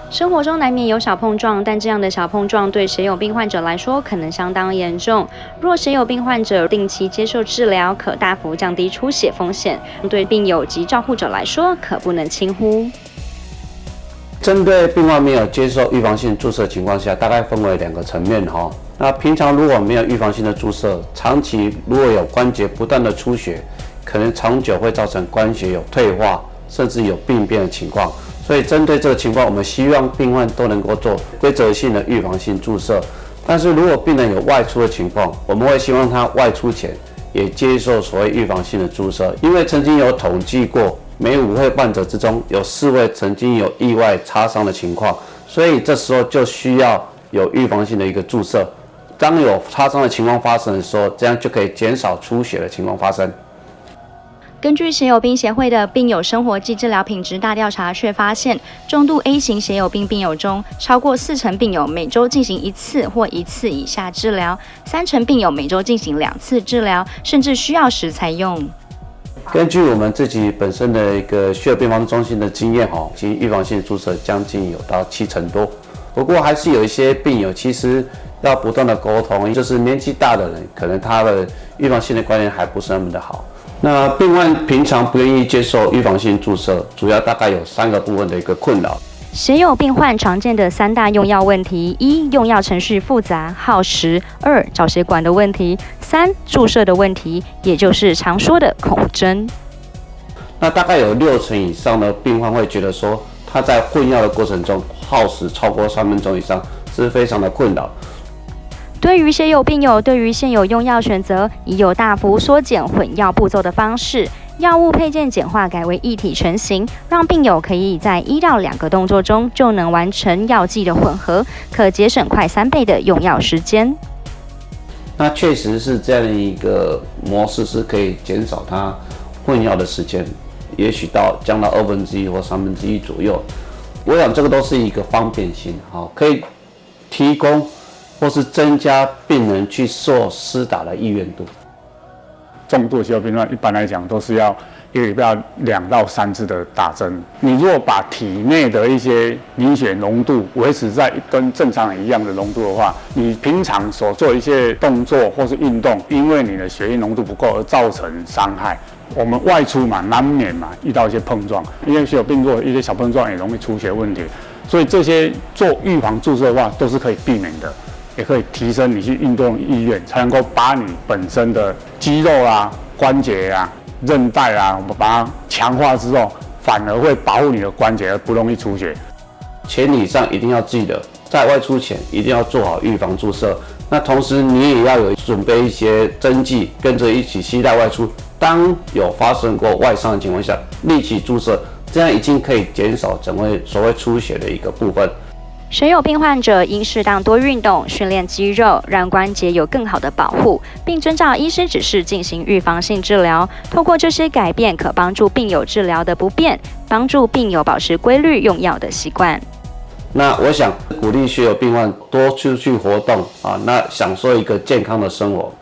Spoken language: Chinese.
生活中难免有小碰撞，但这样的小碰撞对血友病患者来说可能相当严重。若血友病患者定期接受治疗，可大幅降低出血风险，对病友及照护者来说可不能轻忽。针对病患没有接受预防性注射的情况下，大概分为2个层面哈。那平常如果没有预防性的注射，长期如果有关节不断的出血，可能长久会造成关节有退化，甚至有病变的情况。所以针对这个情况，我们希望病患都能够做规则性的预防性注射。但是如果病人有外出的情况，我们会希望他外出前也接受所谓预防性的注射，因为曾经有统计过，每5位患者之中有4位曾经有意外擦伤的情况，所以这时候就需要有预防性的一个注射。当有擦伤的情况发生的时候，这样就可以减少出血的情况发生。根据血友病协会的病友生活暨治疗品质大调查，却发现重度 A 型血友病病友中，超过40%病友每周进行1次或1次以下治疗，30%病友每周进行2次治疗，甚至需要时才用。根据我们自己本身的一个血友病防治中心的经验，其预防性注射将近有到70%多。不过还是有一些病友其实要不断的沟通，就是年纪大的人，可能他的预防性的观念还不是那么的好。那病患平常不愿意接受预防性注射，主要大概有3个部分的一个困扰。血友病患常见的3大用药问题：1. 用药程序复杂耗时；2. 找血管的问题；3. 注射的问题，也就是常说的恐针。那大概有60%以上的病患会觉得说，他在混药的过程中耗时超过3分钟以上，是非常的困扰。对于血友病友，对于现有用药选择已有大幅缩减混药步骤的方式，药物配件简化改为一体成型，让病友可以在1到2个动作中就能完成药剂的混合，可节省快3倍的用药时间。那确实是这样的一个模式，是可以减少它混药的时间，也许降到1/2或1/3左右。我想这个都是一个方便性，可以提供或是增加病人去做施打的意愿度。重度血友病患一般来讲都是要1个礼拜要2到3次的打针。你如果把体内的一些凝血浓度维持在跟正常人一样的浓度的话，你平常所做一些动作或是运动，因为你的血液浓度不够而造成伤害。我们外出嘛，难免嘛遇到一些碰撞，因为血友病做一些小碰撞也容易出血问题，所以这些做预防注射的话都是可以避免的。也可以提升你去运动意愿，才能够把你本身的肌肉啊、关节啊、韧带啊，我们把它强化之后，反而会保护你的关节，而不容易出血。前提上一定要记得，在外出前一定要做好预防注射。那同时你也要有准备一些针剂，跟着一起携带外出。当有发生过外伤的情况下，立即注射，这样已经可以减少整个所谓出血的一个部分。血友病患者应适当多运动，训练肌肉，让关节有更好的保护，并遵照医师指示进行预防性治疗。透过这些改变，可帮助病友治疗的不便，帮助病友保持规律用药的习惯。那我想鼓励血友病患多出去活动那享受一个健康的生活。